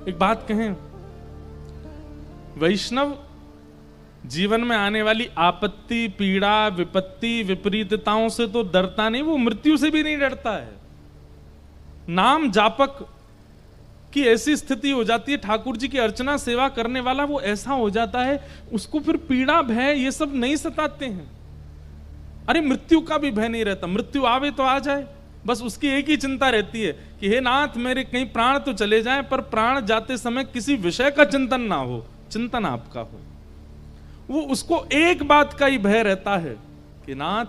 एक बात कहें, वैष्णव जीवन में आने वाली आपत्ति, पीड़ा, विपत्ति, विपरीतताओं से तो डरता नहीं, वो मृत्यु से भी नहीं डरता है। नाम जापक की ऐसी स्थिति हो जाती है, ठाकुर जी की अर्चना सेवा करने वाला वो ऐसा हो जाता है, उसको फिर पीड़ा, भय ये सब नहीं सताते हैं। अरे मृत्यु का भी भय नहीं रहता, मृत्यु आवे तो आ जाए, बस उसकी एक ही चिंता रहती है कि हे नाथ मेरे कहीं प्राण तो चले जाएं, पर प्राण जाते समय किसी विषय का चिंतन ना हो, चिंतन आपका हो। वो उसको एक बात का ही भय रहता है कि नाथ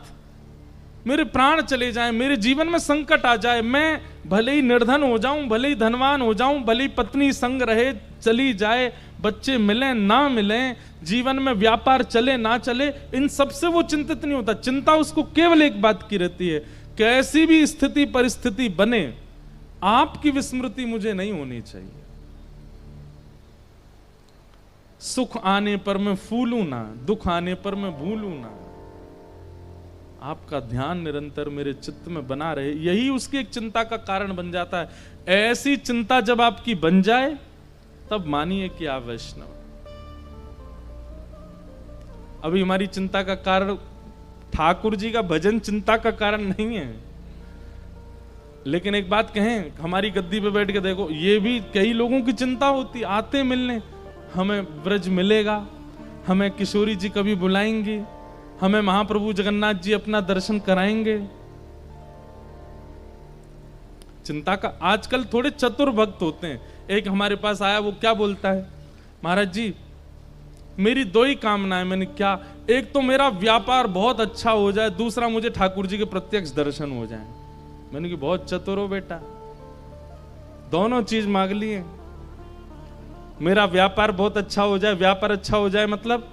मेरे प्राण चले जाएं, मेरे जीवन में संकट आ जाए, मैं भले ही निर्धन हो जाऊं, भले ही धनवान हो जाऊं, भले ही पत्नी संग रहे चली जाए, बच्चे मिले ना मिले, जीवन में व्यापार चले ना चले, इन सब से वो चिंतित नहीं होता। चिंता उसको केवल एक बात की रहती है, कैसी भी स्थिति परिस्थिति बने आपकी विस्मृति मुझे नहीं होनी चाहिए। सुख आने पर मैं फूलूं ना, दुख आने पर मैं भूलूं ना, आपका ध्यान निरंतर मेरे चित्त में बना रहे, यही उसकी एक चिंता का कारण बन जाता है। ऐसी चिंता जब आपकी बन जाए तब मानिए कि आप वैष्णव। अभी हमारी चिंता का कारण ठाकुर जी का भजन चिंता का कारण नहीं है, लेकिन एक बात कहें, हमारी गद्दी पे बैठ के देखो, ये भी कई लोगों की चिंता होती, आते मिलने, हमें ब्रज मिलेगा, हमें किशोरी जी कभी बुलाएंगे, हमें महाप्रभु जगन्नाथ जी अपना दर्शन कराएंगे। चिंता का आजकल थोड़े चतुर भक्त होते हैं। एक हमारे पास आया, वो क्या बोलता है, महाराज जी मेरी दो ही कामनाएं। मैंने क्या, एक तो मेरा व्यापार बहुत अच्छा हो जाए, दूसरा मुझे ठाकुर जी के प्रत्यक्ष दर्शन हो जाए। मैंने कि बहुत चतुर हो बेटा, दोनों चीज मांग लिए। मेरा व्यापार बहुत अच्छा हो जाए, व्यापार अच्छा हो जाए मतलब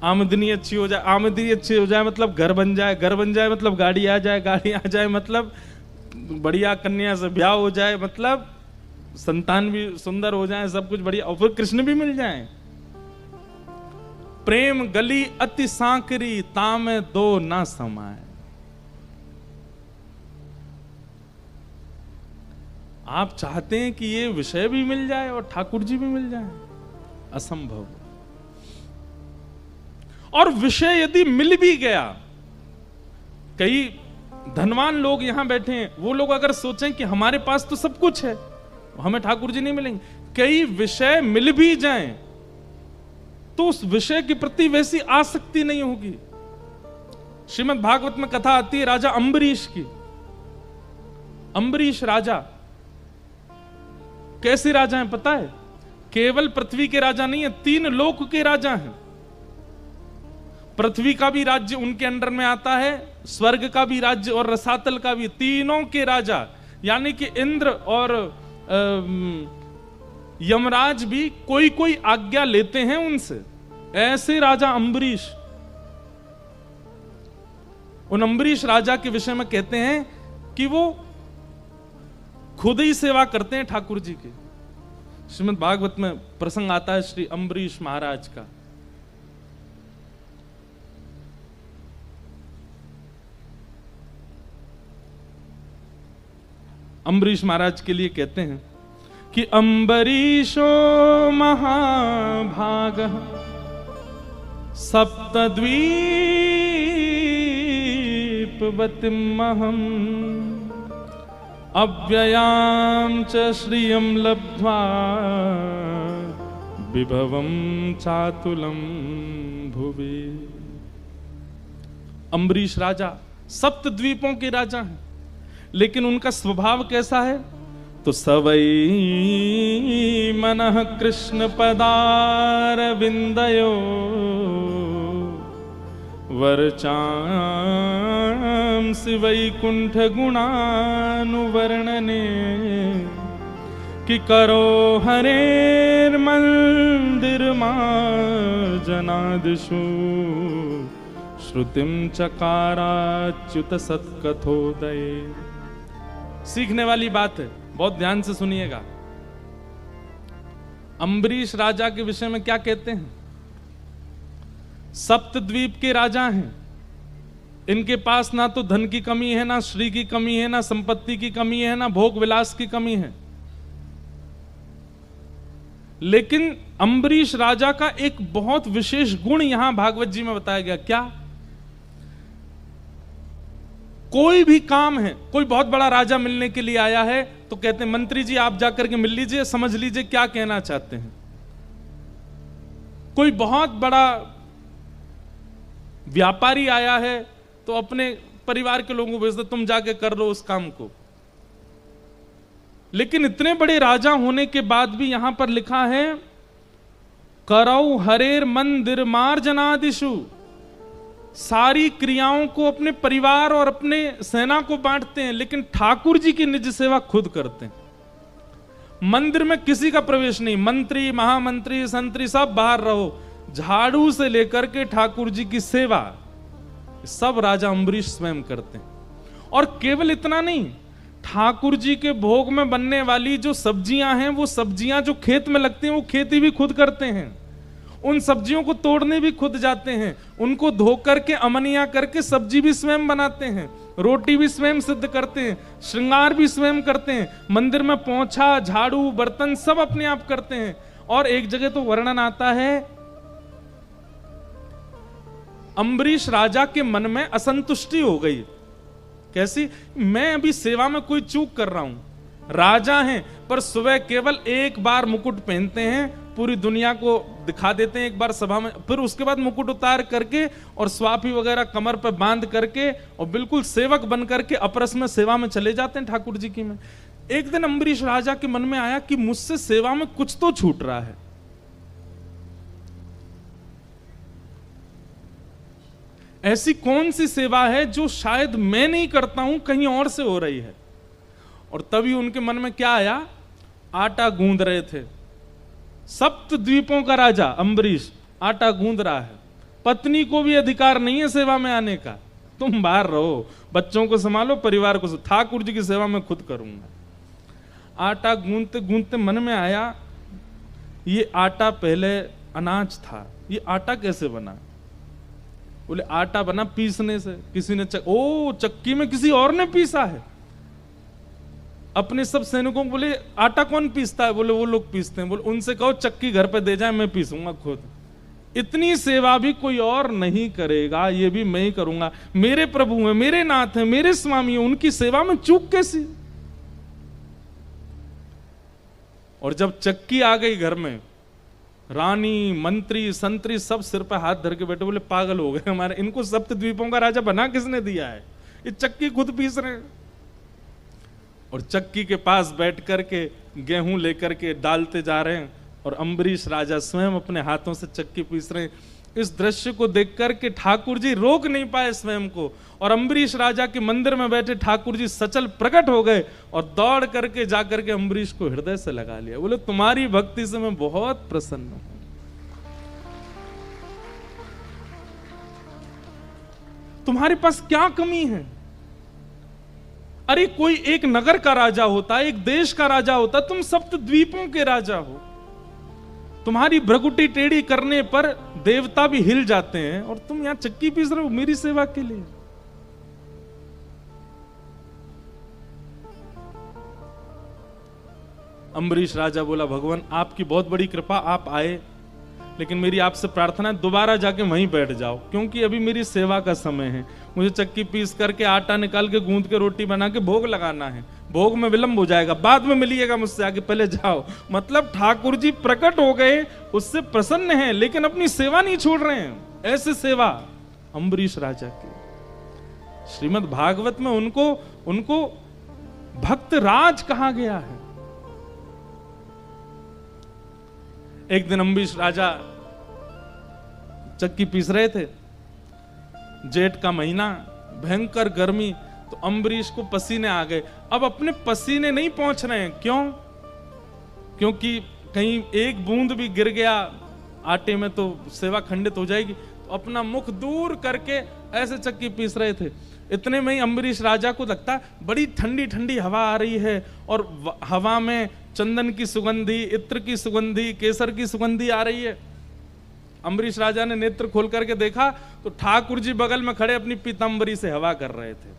आमदनी अच्छी हो जाए, आमदनी अच्छी हो जाए मतलब घर बन जाए, घर बन जाए मतलब गाड़ी आ जाए, गाड़ी आ जाए मतलब बढ़िया कन्या से ब्याह हो जाए, मतलब संतान भी सुंदर हो जाए, सब कुछ बढ़िया, और फिर कृष्ण भी मिल जाए। प्रेम गली अति सांकरी, तामे दो ना समाए। आप चाहते हैं कि ये विषय भी मिल जाए और ठाकुर जी भी मिल जाए, असंभव। और विषय यदि मिल भी गया, कई धनवान लोग यहां बैठे हैं, वो लोग अगर सोचें कि हमारे पास तो सब कुछ है, हमें ठाकुर जी नहीं मिलेंगे, कई विषय मिल भी जाएं तो उस विषय के प्रति वैसी आसक्ति नहीं होगी। श्रीमद् भागवत में कथा आती है राजा अम्बरीश की। अम्बरीश राजा कैसे राजा हैं पता है? केवल पृथ्वी के राजा नहीं है, 3 लोक के राजा हैं। पृथ्वी का भी राज्य उनके अंडर में आता है, स्वर्ग का भी राज्य और रसातल का भी, तीनों के राजा, यानी कि इंद्र और यमराज भी कोई कोई आज्ञा लेते हैं उनसे। ऐसे राजा अम्बरीश। उन अम्बरीश राजा के विषय में कहते हैं कि वो खुद ही सेवा करते हैं ठाकुर जी की। श्रीमद् भागवत में प्रसंग आता है श्री अम्बरीश महाराज का। अम्बरीश महाराज के लिए कहते हैं कि अम्बरीशो महाभागः सप्तद्वीपवतिमहम् अव्ययां च श्रियं लब्ध्वा विभवं चातुलं भुवि। अम्बरीश राजा सप्तद्वीपों के राजा हैं, लेकिन उनका स्वभाव कैसा है? तो सवै मनः कृष्ण पदारविंदयो वर्चांसि वैकुंठ गुणानुवर्णने कि करो हरेर्मंदिर मार्जनादिषु श्रुतिम चकाराच्युत सत्कथोदय। सीखने वाली बात है, बहुत ध्यान से सुनिएगा। अम्बरीश राजा के विषय में क्या कहते हैं? सप्तद्वीप के राजा हैं, इनके पास ना तो धन की कमी है, ना श्री की कमी है, ना संपत्ति की कमी है, ना भोग विलास की कमी है। लेकिन अम्बरीश राजा का एक बहुत विशेष गुण यहां भागवत जी में बताया गया। क्या? कोई भी काम है, कोई बहुत बड़ा राजा मिलने के लिए आया है तो कहते हैं मंत्री जी आप जाकर के मिल लीजिए, समझ लीजिए क्या कहना चाहते हैं। कोई बहुत बड़ा व्यापारी आया है तो अपने परिवार के लोगों को भेज दो, तुम जाके कर लो उस काम को। लेकिन इतने बड़े राजा होने के बाद भी यहां पर लिखा है करौ हरेर मंदिर मार्जनादिशु, सारी क्रियाओं को अपने परिवार और अपने सेना को बांटते हैं, लेकिन ठाकुर जी की निज सेवा खुद करते हैं। मंदिर में किसी का प्रवेश नहीं, मंत्री महामंत्री संतरी सब बाहर रहो, झाड़ू से लेकर के ठाकुर जी की सेवा सब राजा अम्बरीश स्वयं करते हैं। और केवल इतना नहीं, ठाकुर जी के भोग में बनने वाली जो सब्जियां हैं, वो सब्जियां जो खेत में लगती हैं वो खेती भी खुद करते हैं, उन सब्जियों को तोड़ने भी खुद जाते हैं, उनको धो करके अमनिया करके सब्जी भी स्वयं बनाते हैं, रोटी भी स्वयं सिद्ध करते हैं, श्रृंगार भी स्वयं करते हैं, मंदिर में पोंछा झाड़ू बर्तन सब अपने आप करते हैं। और एक जगह तो वर्णन आता है अम्बरीश राजा के मन में असंतुष्टि हो गई। कैसी? मैं अभी सेवा में कोई चूक कर रहा हूं, राजा हैं पर सुबह केवल एक बार मुकुट पहनते हैं, पूरी दुनिया को दिखा देते हैं एक बार सभा में, फिर उसके बाद मुकुट उतार करके और स्वाफी वगैरह कमर पर बांध करके और बिल्कुल सेवक बन करके अपरस में सेवा में चले जाते हैं ठाकुर जी की में। एक दिन अम्बरीश राजा के मन में आया कि मुझसे सेवा में कुछ तो छूट रहा है। ऐसी कौन सी सेवा है जो शायद मैं नहीं करता हूं, कहीं और से हो रही है। और तभी उनके मन में क्या आया, आटा गूंद रहे थे, सप्त द्वीपों का राजा अम्बरीश आटा गूंद रहा है, पत्नी को भी अधिकार नहीं है सेवा में आने का, तुम बाहर रहो, बच्चों को संभालो, परिवार को, ठाकुर जी की सेवा में खुद करूंगा। आटा गूंदते गूंदते मन में आया ये आटा पहले अनाज था, ये आटा कैसे बना? बोले आटा बना पीसने से, किसी ने चक्की में किसी और ने पीसा है। अपने सब सैनिकों को बोले आटा कौन पीसता है? बोले वो लोग पीसते हैं। बोले उनसे कहो चक्की घर पे दे जाए, मैं पीसूंगा खुद। इतनी सेवा भी कोई और नहीं करेगा, ये भी मैं ही करूंगा। मेरे प्रभु हैं, मेरे नाथ हैं, मेरे स्वामी हैं, उनकी सेवा में चूक कैसी? और जब चक्की आ गई घर में, रानी मंत्री संतरी सब सिर पर हाथ धर के बैठे, बोले पागल हो गए हमारे, इनको सप्त द्वीपों का राजा बना किसने दिया है? ये चक्की खुद पीस रहे हैं। और चक्की के पास बैठ करके गेहूं लेकर के डालते जा रहे हैं और अम्बरीश राजा स्वयं अपने हाथों से चक्की पीस रहे हैं। इस दृश्य को देख करके ठाकुर जी रोक नहीं पाए स्वयं को, और अम्बरीश राजा के मंदिर में बैठे ठाकुर जी सचल प्रकट हो गए और दौड़ करके जाकर के अम्बरीश को हृदय से लगा लिया। बोले तुम्हारी भक्ति से मैं बहुत प्रसन्न हूं, तुम्हारे पास क्या कमी है? अरे कोई एक नगर का राजा होता, एक देश का राजा होता, तुम सप्त द्वीपों के राजा हो। तुम्हारी भ्रगुटी टेढ़ी करने पर देवता भी हिल जाते हैं और तुम यहां चक्की पीस रहे हो मेरी सेवा के लिए। अम्बरीश राजा बोला भगवान आपकी बहुत बड़ी कृपा, आप आए, लेकिन मेरी आपसे प्रार्थना है दोबारा जाके वहीं बैठ जाओ, क्योंकि अभी मेरी सेवा का समय है। मुझे चक्की पीस करके आटा निकाल के गूंद के रोटी बना के भोग लगाना है, भोग में विलंब हो जाएगा, बाद में मिलिएगा मुझसे आगे, पहले जाओ। मतलब ठाकुर जी प्रकट हो गए, उससे प्रसन्न हैं, लेकिन अपनी सेवा नहीं छोड़ रहे हैं। ऐसे सेवा अम्बरीश राजा की। श्रीमद् भागवत में उनको भक्त राज कहा गया है। एक दिन अम्बरीश राजा चक्की पीस रहे थे, जेठ का महीना, भयंकर गर्मी, तो अम्बरीश को पसीने आ गए। अब अपने पसीने नहीं पहुंच रहे हैं, क्यों? क्योंकि कहीं एक बूंद भी गिर गया आटे में तो सेवा खंडित हो जाएगी, तो अपना मुख दूर करके ऐसे चक्की पीस रहे थे। इतने में ही अम्बरीश राजा को लगता बड़ी ठंडी ठंडी हवा आ रही है और हवा में चंदन की सुगंधी, इत्र की सुगंधी, केसर की सुगंधी आ रही है। अम्बरीश राजा ने नेत्र खोल करके देखा तो ठाकुर जी बगल में खड़े अपनी पीतांबरी से हवा कर रहे थे।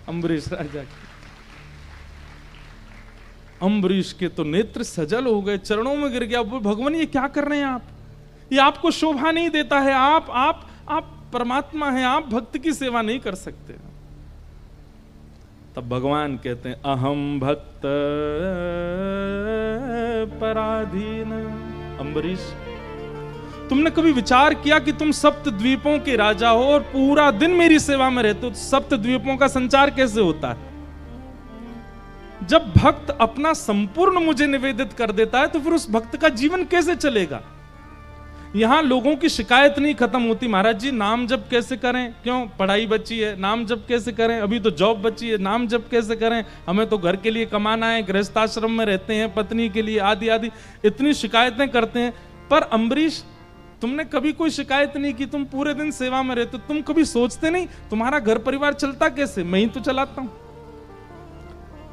अम्बरीश राजा की अम्बरीश के तो नेत्र सजल हो गए, चरणों में गिर गया। वो भगवान ये क्या कर रहे हैं आप, ये आपको शोभा नहीं देता है, आप परमात्मा हैं, आप भक्त की सेवा नहीं कर सकते। तब भगवान कहते हैं अहम भक्त पराधीन। अम्बरीश, तुमने कभी विचार किया कि तुम सप्त द्वीपों के राजा हो और पूरा दिन मेरी सेवा में रहते हो? सप्त द्वीपों का संचार कैसे होता है? जब भक्त अपना संपूर्ण मुझे निवेदित कर देता है तो फिर उस भक्त का जीवन कैसे चलेगा? यहां लोगों की शिकायत नहीं खत्म होती, महाराज जी नाम जप कैसे करें, क्यों पढ़ाई बची है, नाम जप कैसे करें, अभी तो जॉब बची है, नाम जप कैसे करें, हमें तो घर के लिए कमाना है, गृहस्थाश्रम में रहते हैं, पत्नी के लिए, आदि आदि इतनी शिकायतें करते हैं। पर अम्बरीश, तुमने कभी कोई शिकायत नहीं की, तुम पूरे दिन सेवा में रहते, तुम कभी सोचते नहीं तुम्हारा घर परिवार चलता कैसे? मैं ही तो चलाता हूं।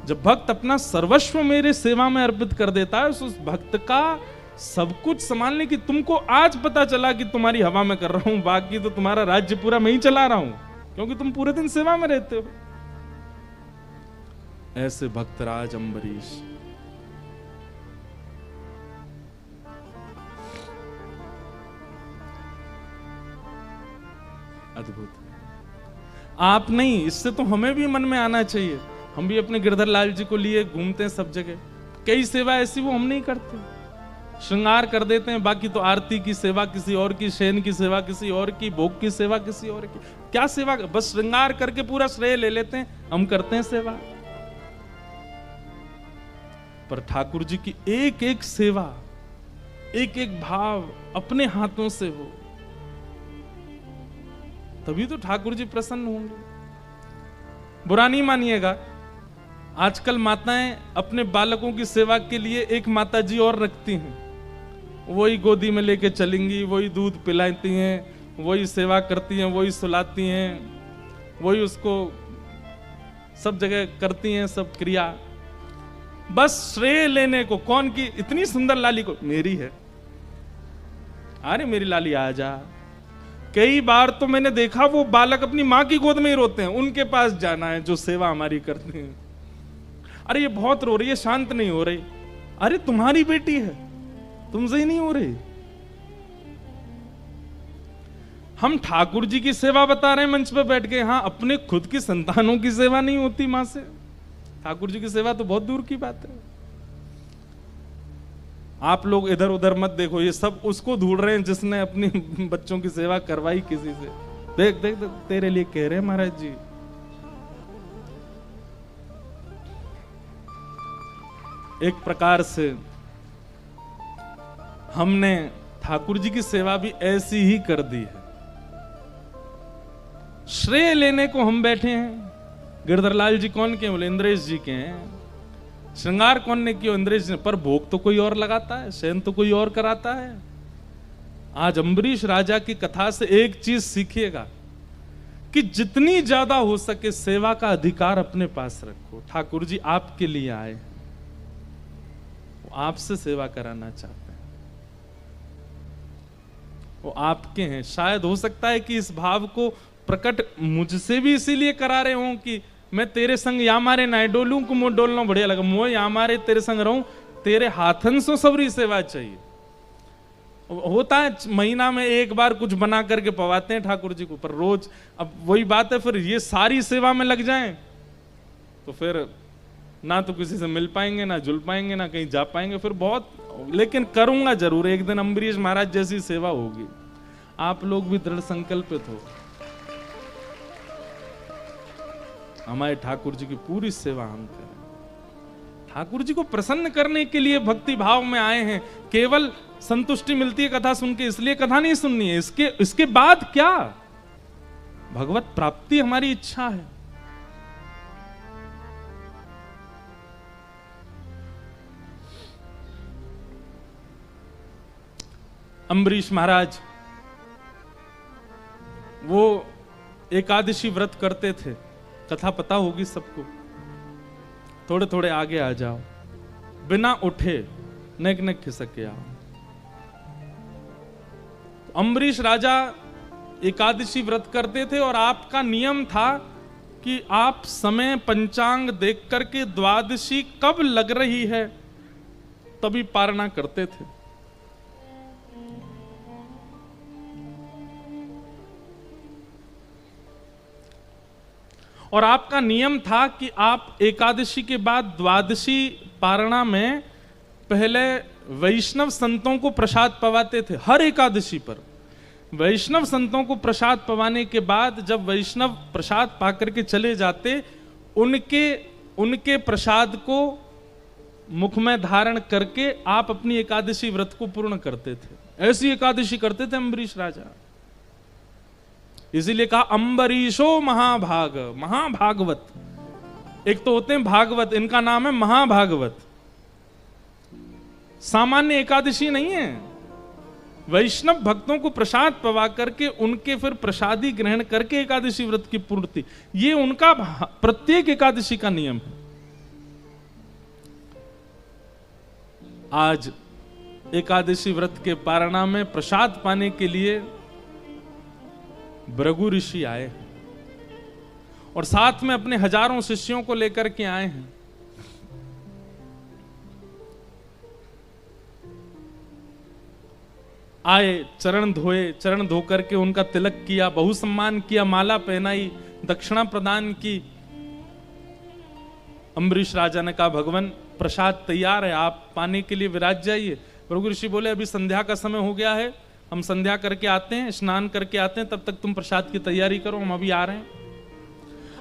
जब भक्त अपना सर्वस्व मेरे सेवा में अर्पित कर देता है, उस भक्त का सब कुछ संभालने की, तुमको आज पता चला कि तुम्हारी हवा में कर रहा हूं, बाकी तो तुम्हारा राज्य पूरा मैं ही चला रहा हूं, क्योंकि तुम पूरे दिन सेवा में रहते हो। ऐसे भक्तराज अम्बरीश। अद्भुत। आप नहीं, इससे तो हमें भी मन में आना चाहिए। हम भी अपने गिरधर लाल जी को लिए घूमते हैं सब जगह, कई सेवा ऐसी वो हम नहीं करते, श्रृंगार कर देते हैं, बाकी तो आरती की सेवा किसी और की, शयन की सेवा किसी और की, भोग की सेवा किसी और की। क्या सेवा? बस श्रृंगार करके पूरा श्रेय ले लेते हैं, हम करते हैं सेवा। पर ठाकुर जी की एक एक सेवा, एक एक भाव अपने हाथों से हो, तभी तो ठाकुर जी प्रसन्न होंगे। बुरा नहीं मानिएगा, आजकल माताएं अपने बालकों की सेवा के लिए एक माता जी और रखती हैं, वही गोदी में लेके चलेंगी, वही दूध पिलाती हैं, वही सेवा करती हैं, वही सुलाती हैं, वही उसको सब जगह करती हैं, सब क्रिया, बस श्रेय लेने को। कौन की? इतनी सुंदर लाली को, मेरी है, अरे मेरी लाली आ जा। कई बार तो मैंने देखा वो बालक अपनी माँ की गोद में ही रोते हैं, उनके पास जाना है जो सेवा हमारी करते हैं। अरे ये बहुत रो रही है, शांत नहीं हो रही, अरे तुम्हारी बेटी है, तुमसे ही नहीं हो रही। हम ठाकुर जी की सेवा बता रहे हैं मंच पे बैठ के, हाँ अपने खुद की संतानों की सेवा नहीं होती मां से। ठाकुर जी की सेवा तो बहुत दूर की बात है। आप लोग इधर उधर मत देखो, ये सब उसको ढूंढ रहे हैं जिसने अपनी बच्चों की सेवा करवाई किसी से। देख देख, देख तेरे लिए कह रहे हैं महाराज जी। एक प्रकार से हमने ठाकुर जी की सेवा भी ऐसी ही कर दी है। श्रेय लेने को हम बैठे हैं। गिरधर लाल जी कौन के? बोले इंद्रेश जी के हैं। श्रृंगार कौन ने किया? इंद्रेश ने। पर भोग तो कोई और लगाता है, शयन तो कोई और कराता है। आज अम्बरीश राजा की कथा से एक चीज सीखिएगा कि जितनी ज्यादा हो सके सेवा का अधिकार अपने पास रखो। ठाकुर जी आपके लिए आए, वो आपसे सेवा कराना चाहते हैं, वो आपके हैं। शायद हो सकता है कि इस भाव को प्रकट मुझसे भी इसीलिए करा रहे हों कि मैं तेरे संग या मारे ना डोलूं को मोह डोलना बढ़िया लगा, मोह या मारे तेरे संग रहूं, तेरे हाथन से सबरी सेवा चाहिए। होता है महीना में एक बार कुछ बना करके पवाते हैं ठाकुर जी को, पर रोज अब वही बात है, फिर ये सारी सेवा में लग जाएं तो फिर ना तो किसी से मिल पाएंगे, ना जुल पाएंगे, ना कहीं जा पाएंगे, फिर बहुत। लेकिन करूंगा जरूर, एक दिन अम्बरीश महाराज जैसी सेवा होगी। आप लोग भी दृढ़ संकल्पित हो, हमारे ठाकुर जी की पूरी सेवा हम करें। ठाकुर जी को प्रसन्न करने के लिए भक्ति भाव में आए हैं। केवल संतुष्टि मिलती है कथा सुन के, इसलिए कथा नहीं सुननी है। इसके बाद क्या? भगवत प्राप्ति हमारी इच्छा है। अम्बरीश महाराज वो एकादशी व्रत करते थे, कथा पता होगी सबको। थोड़े थोड़े आगे आ जाओ, बिना उठे नेक नेक खिसक के आओ। अम्बरीश राजा एकादशी व्रत करते थे और आपका नियम था कि आप समय पंचांग देख करके द्वादशी कब लग रही है तभी पारणा करते थे। और आपका नियम था कि आप एकादशी के बाद द्वादशी पारणा में पहले वैष्णव संतों को प्रसाद पवाते थे। हर एकादशी पर वैष्णव संतों को प्रसाद पवाने के बाद जब वैष्णव प्रसाद पाकर के चले जाते, उनके प्रसाद को मुख में धारण करके आप अपनी एकादशी व्रत को पूर्ण करते थे। ऐसी एकादशी करते थे अम्बरीश राजा। इसीलिए कहा अम्बरीशो महाभाग, महाभागवत। एक तो होते हैं भागवत, इनका नाम है महाभागवत। सामान्य एकादशी नहीं है। वैष्णव भक्तों को प्रसाद पवा करके उनके फिर प्रसादी ग्रहण करके एकादशी व्रत की पूर्ति, ये उनका प्रत्येक एकादशी का नियम है। आज एकादशी व्रत के पारणा में प्रसाद पाने के लिए भृगु ऋषि आए और साथ में अपने हजारों शिष्यों को लेकर के आए हैं। आए, चरण धोए, चरण धो करके उनका तिलक किया, बहु सम्मान किया, माला पहनाई, दक्षिणा प्रदान की। अम्बरीश राजा ने कहा भगवान प्रसाद तैयार है, आप पाने के लिए विराज जाइए। भृगु ऋषि बोले अभी संध्या का समय हो गया है, हम संध्या करके आते हैं, स्नान करके आते हैं, तब तक तुम प्रसाद की तैयारी करो, हम अभी आ रहे हैं।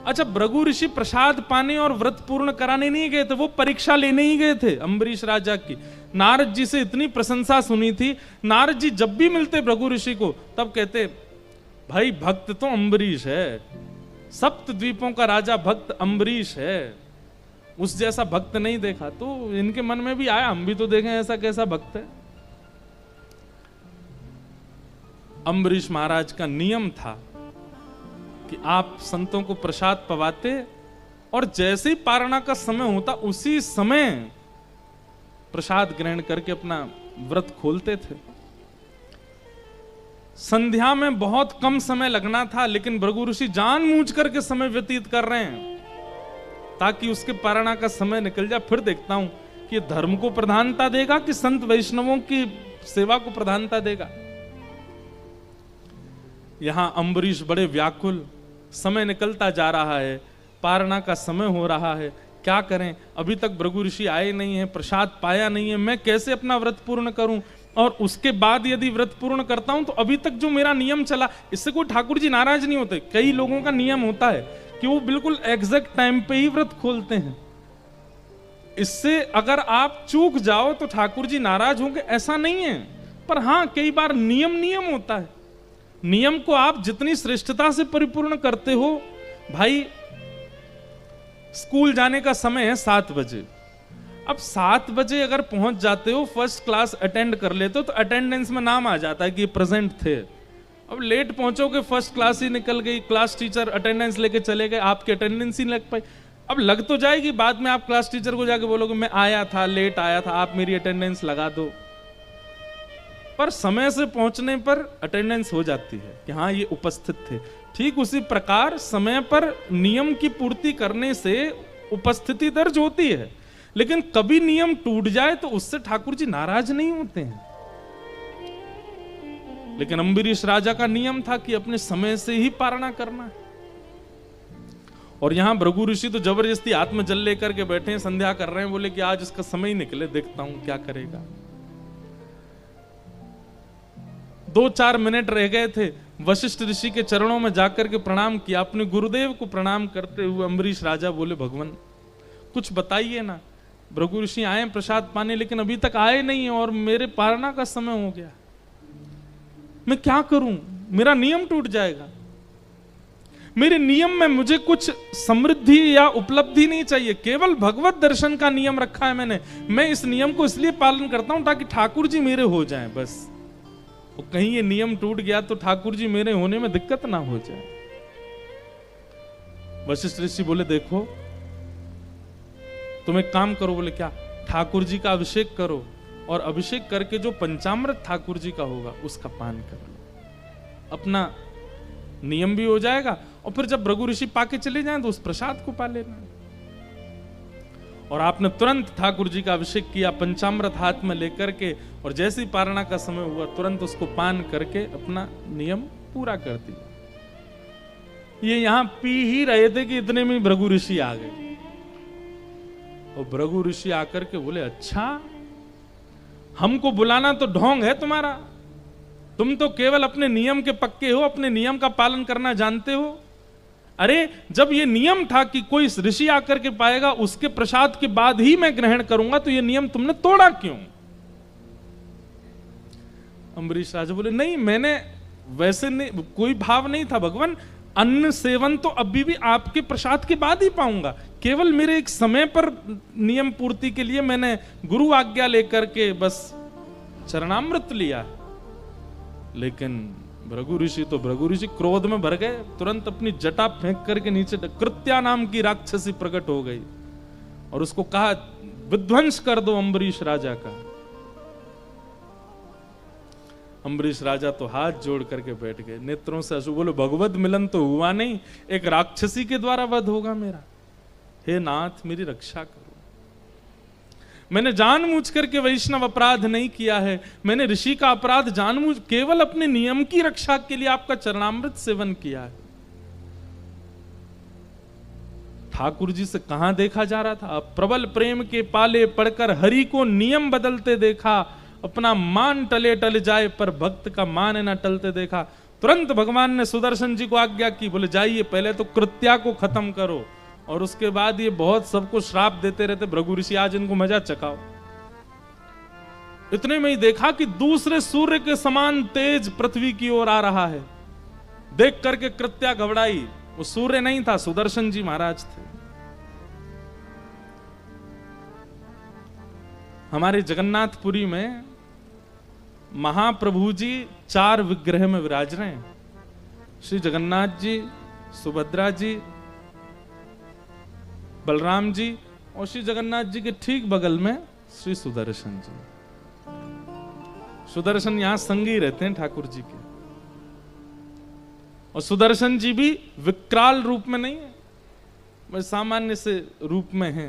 अच्छा, भृगु ऋषि प्रसाद पाने और व्रत पूर्ण कराने नहीं गए थे, वो परीक्षा लेने ही गए थे अम्बरीश राजा की। नारद जी से इतनी प्रशंसा सुनी थी, नारद जी जब भी मिलते भृगु ऋषि को तब कहते भाई भक्त तो अम्बरीश है, सप्त द्वीपों का राजा भक्त अम्बरीश है, उस जैसा भक्त नहीं देखा। तो इनके मन में भी आया हम भी तो देखें ऐसा कैसा भक्त है। अम्बरीश महाराज का नियम था कि आप संतों को प्रसाद पवाते और जैसे ही पारणा का समय होता उसी समय प्रसाद ग्रहण करके अपना व्रत खोलते थे। संध्या में बहुत कम समय लगना था, लेकिन भृगु ऋषि जानबूझ करके समय व्यतीत कर रहे हैं ताकि उसके पारणा का समय निकल जाए। फिर देखता हूं कि धर्म को प्रधानता देगा कि संत वैष्णवों की सेवा को प्रधानता देगा। यहां अम्बरीश बड़े व्याकुल, समय निकलता जा रहा है, पारणा का समय हो रहा है, क्या करें, अभी तक भृगु ऋषि आए नहीं है, प्रसाद पाया नहीं है, मैं कैसे अपना व्रत पूर्ण करूं। और उसके बाद यदि व्रत पूर्ण करता हूं तो अभी तक जो मेरा नियम चला, इससे कोई ठाकुर जी नाराज नहीं होते। कई लोगों का नियम होता है कि वो बिल्कुल एग्जैक्ट टाइम पे ही व्रत खोलते हैं, इससे अगर आप चूक जाओ तो ठाकुर जी नाराज होंगे, ऐसा नहीं है। पर हां, कई बार नियम होता है, नियम को आप जितनी श्रेष्ठता से परिपूर्ण करते हो। भाई स्कूल जाने का समय है 7 बजे, अब 7 बजे अगर पहुंच जाते हो, फर्स्ट क्लास अटेंड कर लेते हो तो अटेंडेंस में नाम आ जाता है कि प्रेजेंट थे। अब लेट पहुंचोगे, फर्स्ट क्लास ही निकल गई, क्लास टीचर अटेंडेंस लेके चले गए, आपकी अटेंडेंस ही नहीं लग पाई। अब लग तो जाएगी, बाद में आप क्लास टीचर को जाके बोलोगे मैं आया था, लेट आया था, आप मेरी अटेंडेंस लगा दो। पर समय से पहुंचने पर अटेंडेंस हो जाती है कि हाँ ये उपस्थित थे। ठीक उसी प्रकार समय पर नियम की पूर्ति करने से उपस्थिति दर्ज होती है, लेकिन कभी नियम टूट जाए तो उससे ठाकुर जी नाराज नहीं होते हैं। लेकिन अम्बरीश राजा का नियम था कि अपने समय से ही पारणा करना है। और यहां भृगु ऋषि तो जबरदस्ती हाथ में जल लेकर के बैठे हैं, संध्या कर रहे हैं, बोले कि आज इसका समय ही निकले, देखता हूं क्या करेगा। 2-4 मिनट रह गए थे, वशिष्ठ ऋषि के चरणों में जाकर के प्रणाम किया, अपने गुरुदेव को प्रणाम करते हुए अम्बरीश राजा बोले भगवान कुछ बताइए ना, भृगु ऋषि आए प्रसाद पाने लेकिन अभी तक आए नहीं और मेरे पारणा का समय हो गया, मैं क्या करूं, मेरा नियम टूट जाएगा। मेरे नियम में मुझे कुछ समृद्धि या उपलब्धि नहीं चाहिए, केवल भगवत दर्शन का नियम रखा है मैंने। मैं इस नियम को इसलिए पालन करता हूं ताकि ठाकुर जी मेरे हो जाएं बस। तो कहीं ये नियम टूट गया तो ठाकुर जी मेरे होने में दिक्कत ना हो जाए। वशिष्ठ ऋषि बोले देखो तुम एक काम करो, बोले क्या, ठाकुर जी का अभिषेक करो और अभिषेक करके जो पंचामृत ठाकुर जी का होगा उसका पान कर लो, अपना नियम भी हो जाएगा और फिर जब भृगु ऋषि पाके चले जाएं तो उस प्रसाद को पा लेना। और आपने तुरंत ठाकुर जी का अभिषेक किया पंचामृत हाथ में लेकर के, और जैसे ही पारणा का समय हुआ तुरंत उसको पान करके अपना नियम पूरा कर दिया। ये यहां पी ही रहे थे कि इतने में भृगु ऋषि आ गए। और भृगु ऋषि आकर के बोले, अच्छा हमको बुलाना तो ढोंग है तुम्हारा, तुम तो केवल अपने नियम के पक्के हो, अपने नियम का पालन करना जानते हो। अरे जब ये नियम था कि कोई ऋषि आकर के पाएगा उसके प्रसाद के बाद ही मैं ग्रहण करूंगा, तो ये नियम तुमने तोड़ा क्यों? अम्बरीश राजा बोले, नहीं मैंने वैसे नहीं, कोई भाव नहीं था भगवान, अन्न सेवन तो अभी भी आपके प्रसाद के बाद ही पाऊंगा, केवल मेरे एक समय पर नियम पूर्ति के लिए मैंने गुरु आज्ञा लेकर के बस चरणामृत लिया। लेकिन भृगु ऋषि तो भृगु ऋषि क्रोध में भर गए, तुरंत अपनी जटा फेंक करके नीचे कृत्या नाम की राक्षसी प्रकट हो गई और उसको कहा विध्वंस कर दो अम्बरीश राजा का। अम्बरीश राजा तो हाथ जोड़ करके बैठ गए, नेत्रों से आंसू, बोले भगवत मिलन तो हुआ नहीं, एक राक्षसी के द्वारा वध होगा मेरा। हे नाथ मेरी रक्षा करो, मैंने जानबूझ करके वैष्णव अपराध नहीं किया है, मैंने ऋषि का अपराध जानबूझ केवल अपने नियम की रक्षा के लिए आपका चरणामृत सेवन किया है। ठाकुर जी से कहां देखा जा रहा था? प्रबल प्रेम के पाले पड़कर हरि को नियम बदलते देखा, अपना मान टले टल जाए पर भक्त का मान न टलते देखा। तुरंत भगवान ने सुदर्शन जी को आज्ञा की, बोले जाइए पहले तो कृत्या को खत्म करो, और उसके बाद ये बहुत सबको श्राप देते रहते, भृगु ऋषि आज इनको मजा चखाओ। इतने में ही देखा कि दूसरे सूर्य के समान तेज पृथ्वी की ओर आ रहा है। देख करके कृत्या घबराई, वो सूर्य नहीं था, सुदर्शन जी महाराज थे। हमारे जगन्नाथपुरी में महाप्रभु जी 4 विग्रह में विराज रहे हैं, श्री जगन्नाथ जी, सुभद्रा जी, बलराम जी, और श्री जगन्नाथ जी के ठीक बगल में श्री सुदर्शन जी। सुदर्शन यहां संगी रहते हैं ठाकुर जी के, और सुदर्शन जी भी विकराल रूप में नहीं है, वह सामान्य से रूप में है।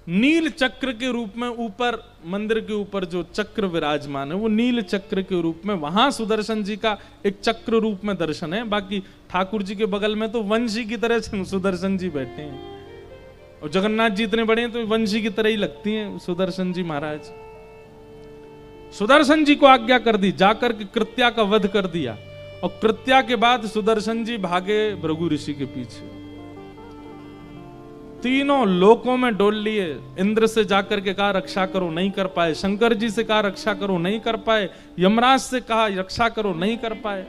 नील चक्र के रूप में ऊपर मंदिर के ऊपर जो चक्र विराजमान है वो नील चक्र के रूप में, वहां सुदर्शन जी का एक चक्र रूप में दर्शन है। बाकी ठाकुर जी के बगल में तो वंशी की तरह सुदर्शन जी बैठे हैं, और जगन्नाथ जी इतने बड़े हैं तो वंशी की तरह ही लगती हैं सुदर्शन जी महाराज। सुदर्शन जी को आज्ञा कर दी, जाकर के कृत्या का वध कर दिया, और कृत्या के बाद सुदर्शन जी भागे भृगु ऋषि के पीछे। तीनों लोकों में डोल लिए, इंद्र से जाकर के कहा रक्षा करो, नहीं कर पाए, शंकर जी से कहा रक्षा करो, नहीं कर पाए, यमराज से कहा रक्षा करो, नहीं कर पाए।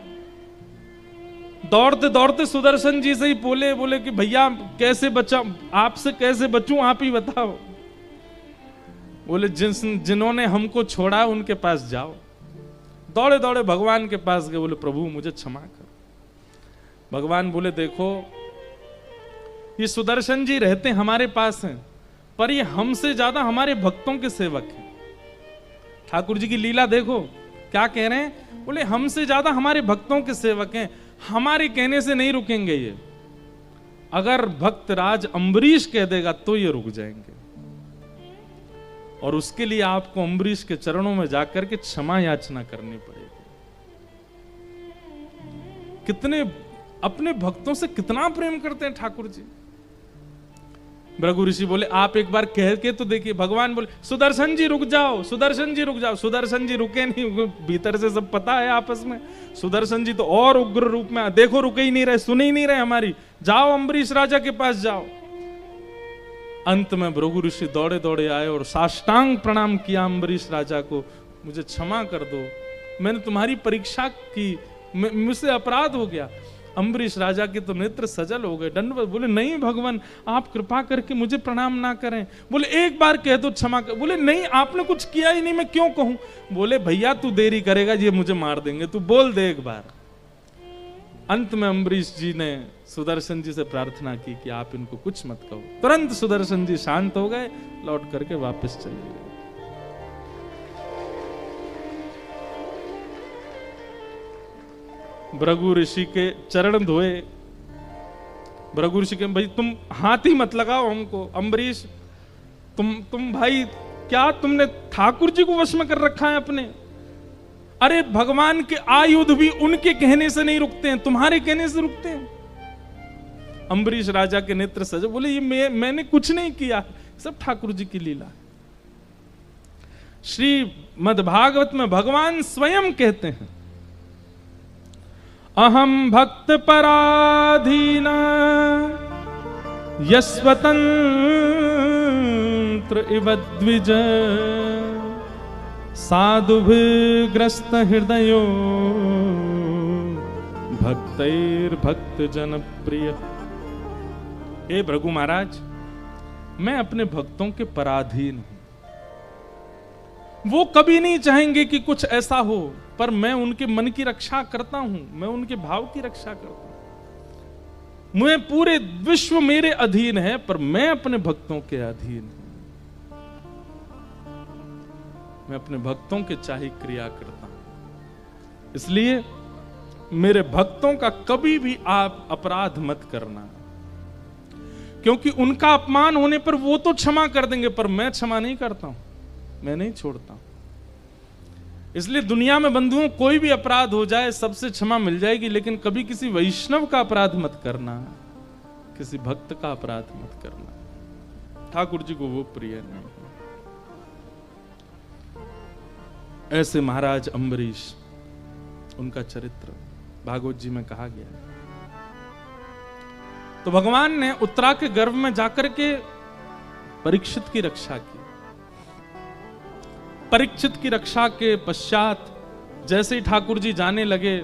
दौड़ते दौड़ते सुदर्शन जी से ही बोले कि भैया कैसे बचा, आपसे कैसे बचूं, आप ही बताओ। बोले जिन्होंने हमको छोड़ा उनके पास जाओ। दौड़े दौड़े भगवान के पास गए, बोले प्रभु मुझे क्षमा कर। भगवान बोले देखो ये सुदर्शन जी रहते हमारे पास हैं, पर ये हमसे ज्यादा हमारे भक्तों के सेवक हैं। ठाकुर जी की लीला देखो क्या कह रहे हैं, बोले हमसे ज्यादा हमारे भक्तों के सेवक हैं, हमारे कहने से नहीं रुकेंगे ये, अगर भक्त राज अम्बरीश कह देगा तो ये रुक जाएंगे, और उसके लिए आपको अम्बरीश के चरणों में जाकर के क्षमा याचना करनी पड़ेगी। कितने अपने भक्तों से कितना प्रेम करते हैं ठाकुर जी। भृगु ऋषि बोले आप एक बार कह के तो देखिए। भगवान बोले सुदर्शन जी रुक जाओ, सुदर्शन जी रुक जाओ। सुदर्शन जी रुके नहीं, भीतर से सब पता है आपस में। सुदर्शन जी तो और उग्र रूप में, देखो रुके ही नहीं रहे, सुने ही नहीं रहे हमारी, जाओ अम्बरीश राजा के पास जाओ। अंत में भृगु ऋषि दौड़े दौड़े आए और साष्टांग प्रणाम किया अम्बरीश राजा को, मुझे क्षमा कर दो, मैंने तुम्हारी परीक्षा की, मुझसे अपराध हो गया। अम्बरीश राजा के तो नेत्र सजल हो गए, दंडवत। बोले नहीं भगवान आप कृपा करके मुझे प्रणाम ना करें। बोले एक बार कह दो क्षमा कर। बोले नहीं आपने कुछ किया ही नहीं, मैं क्यों कहूं। बोले भैया तू देरी करेगा ये मुझे मार देंगे, तू बोल दे एक बार। अंत में अम्बरीश जी ने सुदर्शन जी से प्रार्थना की कि आप इनको कुछ मत कहो। तुरंत सुदर्शन जी शांत हो गए, लौट करके वापस चले गए। भृगु ऋषि के चरण धोए, भृगु ऋषि के भाई तुम हाथ ही मत लगाओ हमको, अम्बरीश तुम भाई क्या तुमने ठाकुर जी को वश में कर रखा है अपने? अरे भगवान के आयुध भी उनके कहने से नहीं रुकते हैं, तुम्हारे कहने से रुकते हैं। अम्बरीश राजा के नेत्र सजे, बोले ये मैंने कुछ नहीं किया, सब ठाकुर जी की लीला। श्री मद्भागवत में भगवान स्वयं कहते हैं, अहम भक्त पराधीन यस्वतंत्र इव द्विज साधुभिर्ग्रस्त हृदयो भक्तैर्भक्त जन प्रिय। हे भृगु महाराज, मैं अपने भक्तों के पराधीन हूं। वो कभी नहीं चाहेंगे कि कुछ ऐसा हो, पर मैं उनके मन की रक्षा करता हूं, मैं उनके भाव की रक्षा करता हूं। मैं पूरे विश्व मेरे अधीन है, पर मैं अपने भक्तों के अधीन हूं। मैं अपने भक्तों के चाही क्रिया करता हूं, इसलिए मेरे भक्तों का कभी भी आप अपराध मत करना, क्योंकि उनका अपमान होने पर वो तो क्षमा कर देंगे, पर मैं क्षमा नहीं करता हूं, मैं नहीं छोड़ता हूं। इसलिए दुनिया में बंधुओं कोई भी अपराध हो जाए सबसे क्षमा मिल जाएगी, लेकिन कभी किसी वैष्णव का अपराध मत करना, किसी भक्त का अपराध मत करना। ठाकुर जी को वो प्रिय नहीं। ऐसे महाराज अम्बरीश, उनका चरित्र भागवत जी में कहा गया है। तो भगवान ने उत्तरा के गर्भ में जाकर के परीक्षित की रक्षा की। परीक्षित की रक्षा के पश्चात जैसे ही ठाकुर जी जाने लगे,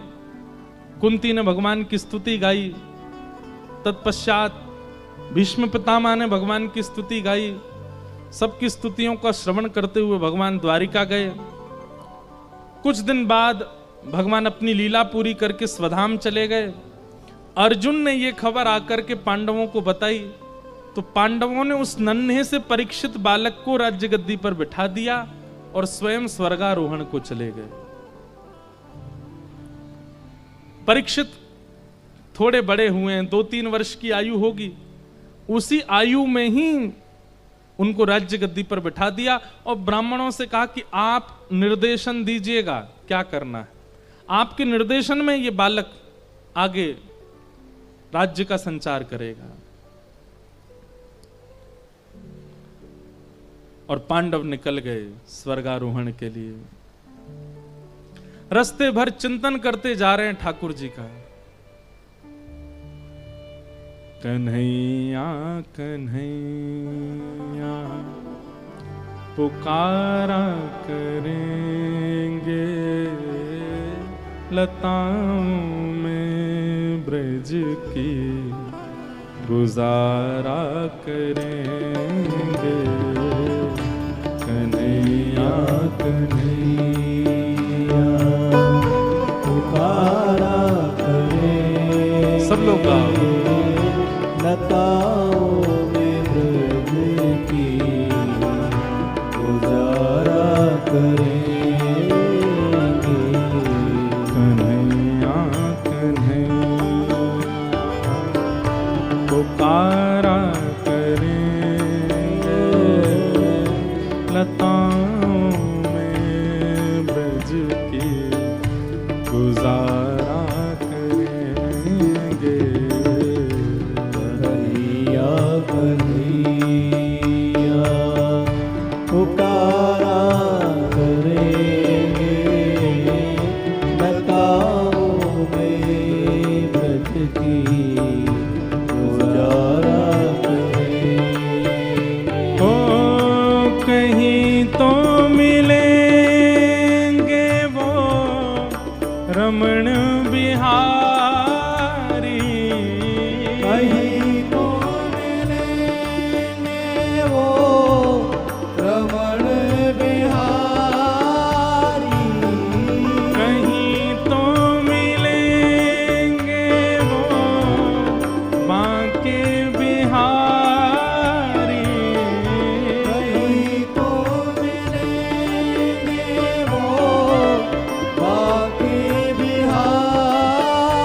कुंती ने भगवान की स्तुति गाई। तत्पश्चात भीष्म पितामह ने भगवान की स्तुति गाई। सबकी स्तुतियों का श्रवण करते हुए भगवान द्वारिका गए। कुछ दिन बाद भगवान अपनी लीला पूरी करके स्वधाम चले गए। अर्जुन ने यह खबर आकर के पांडवों को बताई, तो पांडवों ने उस नन्हे से परीक्षित बालक को राज्य गद्दी पर बिठा दिया और स्वयं स्वर्गारोहण को चले गए। परीक्षित थोड़े बड़े हुए हैं, 2-3 वर्ष की आयु होगी। उसी आयु में ही उनको राज्य गद्दी पर बिठा दिया और ब्राह्मणों से कहा कि आप निर्देशन दीजिएगा क्या करना है। आपके निर्देशन में ये बालक आगे राज्य का संचार करेगा। और पांडव निकल गए स्वर्गारोहण के लिए। रास्ते भर चिंतन करते जा रहे हैं ठाकुर जी का। कन्हैया कन्हैया पुकारा करेंगे, लताओं में ब्रज की गुजारा करेंगे। कन्हैया कन्हैया पुकारा करेंगे, सब लोग गाओ। लताओं में ब्रज की गुजारा करेंगे। कन्हैया कन्हैया पुकारा करेंगे, लताओं में ब्रज की गुजारा करेंगे। कन्हैया पुकारा करेंगे, लताओं में ब्रज की गुजारा करेंगे। ओ कहीं तो मिलेंगे वो रमण बिहारी, कहीं तो मिलेंगे वो रमण बिहारी, कहीं तो मिलेंगे वो बांके बिहारी, कहीं तो मिलेंगे वो बांके बिहारी।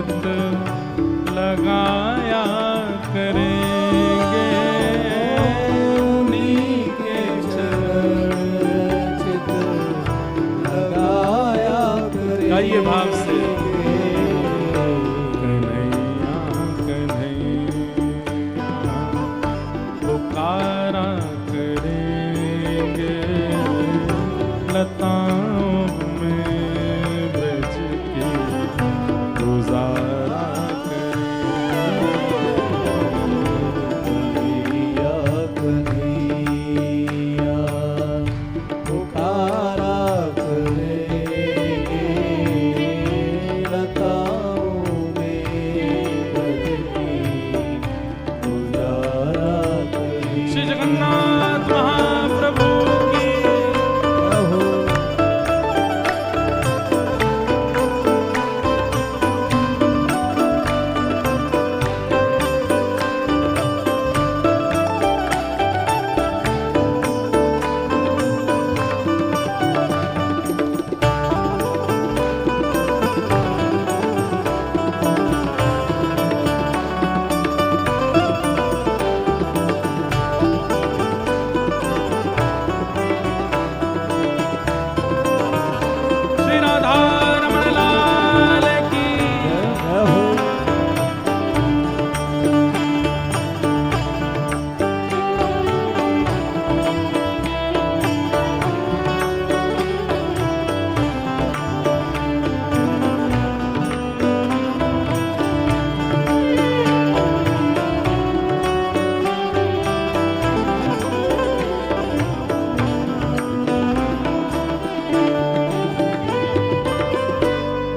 चित लगाया करेंगे। उन्हीं के चरण चित लगाया करेंगे। गाइए भाव से। कन्हैया कन्हैया पुकारा करेंगे, लताओं में ब्रज की गुजारा कन्हैया कन्हैया पुकारा करेंगे, लताओं में ब्रज की गुजारा करेंगे। श्री जगन्नाथ महाप्रभु की रहो श्री राधा रमण लाल की। रहो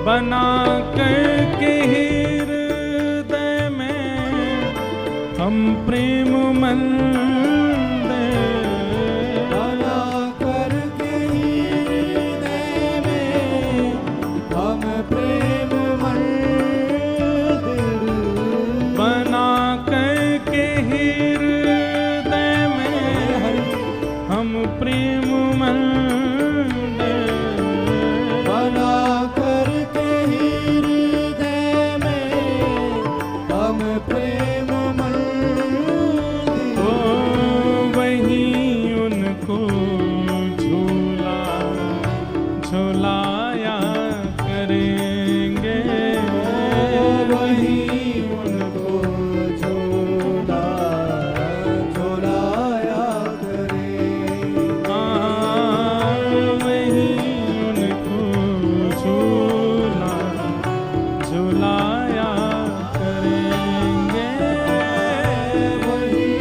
बना करके हृदय में हम प्रेम मंदिर, बना करके हृदय में हम प्रेम मंदिर। बना करके हृदय में हम प्रेम मंदिर, बना करके हृदय में हम प्रेम मंदिर। ओ वहीं उनको झूला झुलाया करेंगे। वहीं उनको झूला झुलाया करेंगे। वहीं उनको झूला झुलाया करेंगे। वहीं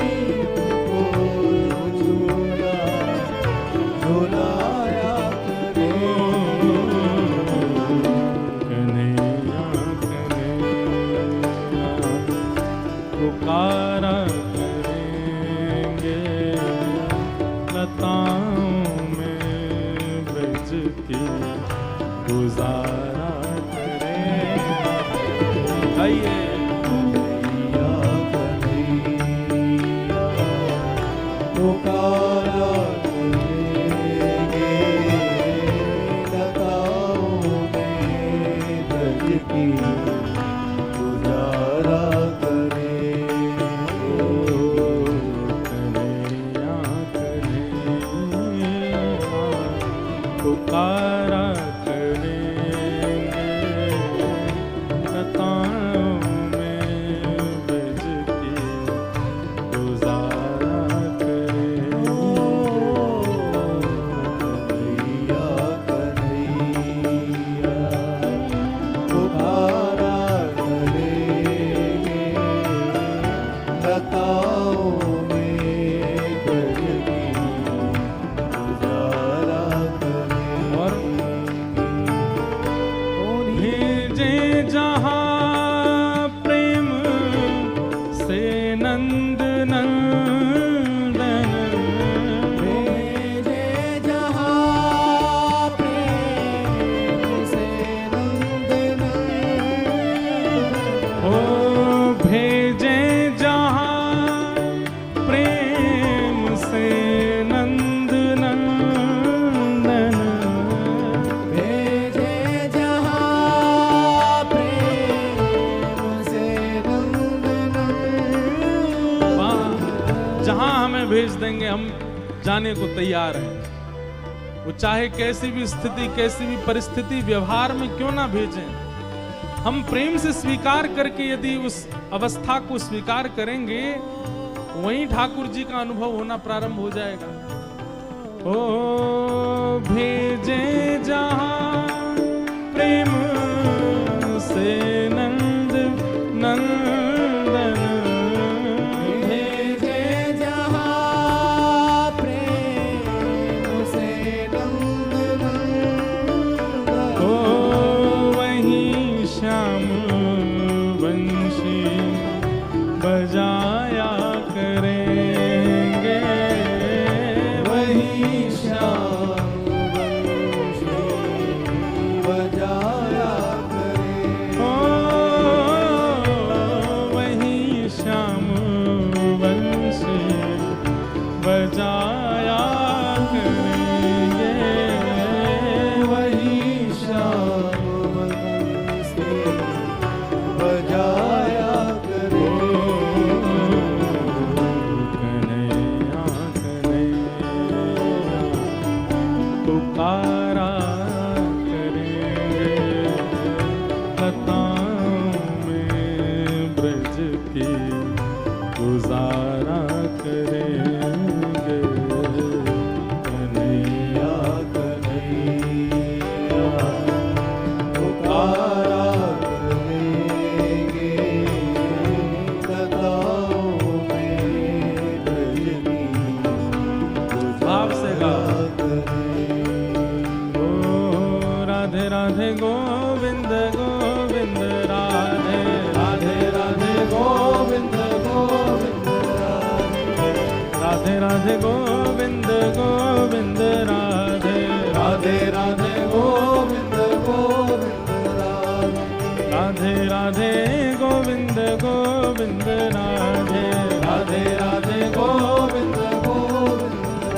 उनको झूला झुलाया कन्हैया कन्हैया पुकारा करेंगे, लताओं में ब्रज की गुजारा करेंगे। आइए कन्हैया कन्हैया पुकारा करेंगे, लताओं में ब्रज की गुजारा करेंगे। कन्हैया कन्हैया पुकारा करेंगे, लताओं में भेज देंगे, हम जाने को तैयार हैं। वो चाहे कैसी भी स्थिति, कैसी भी परिस्थिति, व्यवहार में क्यों ना भेजें, हम प्रेम से स्वीकार करके यदि उस अवस्था को स्वीकार करेंगे, वहीं ठाकुर जी का अनुभव होना प्रारंभ हो जाएगा। ओ भेजे जहां प्रेम से नंद नंदन, भेजे जहां प्रेम से नंद नंदन। ओ वहीं श्याम वंशी बजाया करेंगे, वहीं श्याम वंशी बजाया करे। ओ वहीं श्याम वंशी बजाया करेंगे, वहीं श्याम वंशी बजाया करे। कन्हैया कन्हैया पुकारा करेंगे, लताओं में ब्रज की गुजारा करेंगे। कन्हैया कन्हैया पुकारा करेंगे, लताओं में ब्रज की भाव से गा। करेंगे। ओ राधे राधे गोविंद गोविंद राधे राधे राधे गोविंद गोविंद राधे राधे गोविंद गोविंद राधे राधे राधे गोविंद गोविंद राधे राधे गोविंद गोविंद राधे राधे राधे गोविंद गोविंद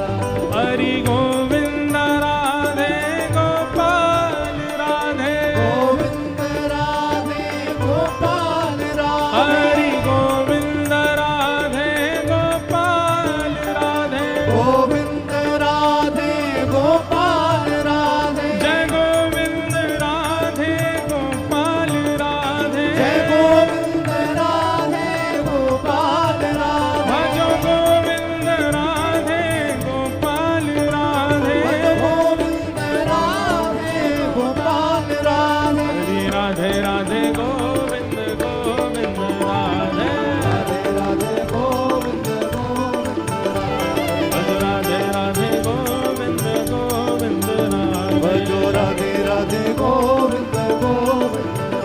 हरि गोविंद राधे गोपाल राधे गोविंद राधे गोपाल राधे हरि गोविंद राधे गोपाल राधे गोविंद राधे गोपाल राधे जय गोविंद राधे गोपाल राधे जय गोविंद राधे गोपाल राधे भजो गोविंद राधे गोपाल राधे गोविंद राधे गोपाल राधे हरि राधे राधे गोविंद गोविंद राधे राधे राधे गोविंद गोविंद भज राधे राधे गोविंद गोविंद भजो राधे राधे राधे गोविंद गोविंद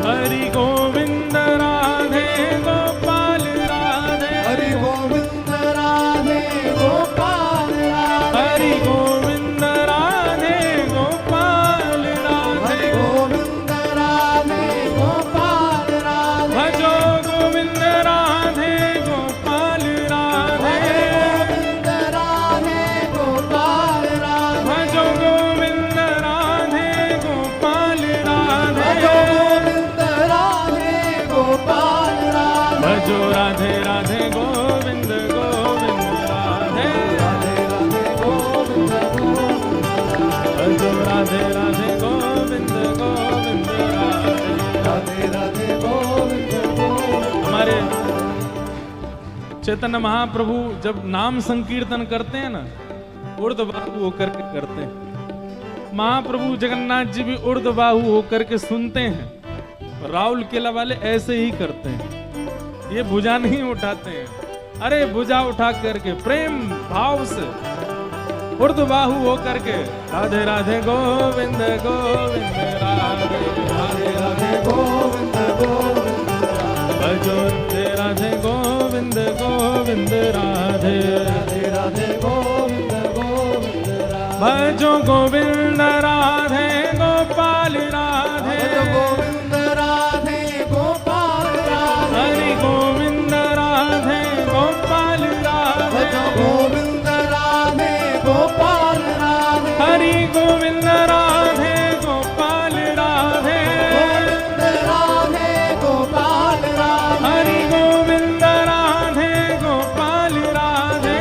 हरि गोविंद राधे गोपाल राधे हरि गोविंद राधे गोपाल राधे हरि गोविंद राधे गोपाल हरि राधे गोविंद राधे गोपाल राधे भजो गोविंद राधे गोपाल राधे गोविंद राधे गोपाल राधे भजो गोविंद राधे गोपाल राधे भजो गोविंद राधे गोपाल राधे भजो राधे राधे गोविंद गोविंद राधे राधे राधे गोविंद गोविंद भजो राधे राधे गोविंद गोविंद राधे राधे राधे गोविंद गोविंद हमारे चैतन्य महाप्रभु जब नाम संकीर्तन करते हैं ना, ऊर्ध्वबाहु होकर के करते हैं। महाप्रभु जगन्नाथ जी भी ऊर्ध्वबाहु होकर के सुनते हैं। राउल केला वाले ऐसे ही करते हैं, ये भुजा नहीं उठाते हैं। अरे भुजा उठा करके प्रेम भाव से ऊर्ध्वबाहु होकर के राधे राधे गोविंद गोविंद राधे राधे राधे गोविंद गोविंद भजो राधे गोविंद गोविंद राधे राधे राधे गोविंद गोविंद भजो गोविंद राधे गोपाल राधे गोविंद राधे गोपाल राधे हरि गोविंद राधे गोपाल राधे गोविंद राधे गोपाल राधे हरि गोविंद राधे गोपाल राधे गोविंद राधे गोपाल राधे हरि गोविंद राधे गोपाल राधे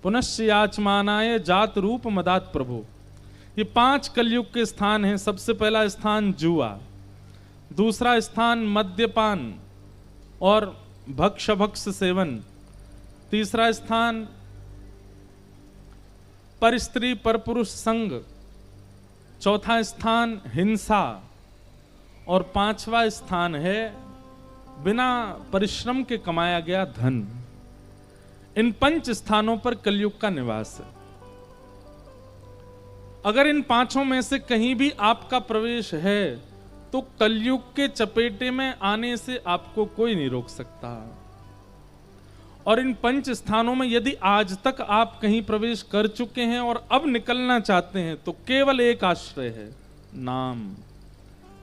पुनश्च याचमानाय जात रूप मदात प्रभु। ये 5 कलयुग के स्थान हैं। सबसे पहला स्थान जुआ, दूसरा स्थान मद्यपान और भक्ष सेवन, तीसरा स्थान पर स्त्री पर पुरुष संग, चौथा स्थान हिंसा और 5वां स्थान है बिना परिश्रम के कमाया गया धन। इन 5 स्थानों पर कलयुग का निवास है। अगर इन 5 में से कहीं भी आपका प्रवेश है तो कलयुग के चपेटे में आने से आपको कोई नहीं रोक सकता। और इन 5 स्थानों में यदि आज तक आप कहीं प्रवेश कर चुके हैं और अब निकलना चाहते हैं तो केवल एक आश्रय है, नाम।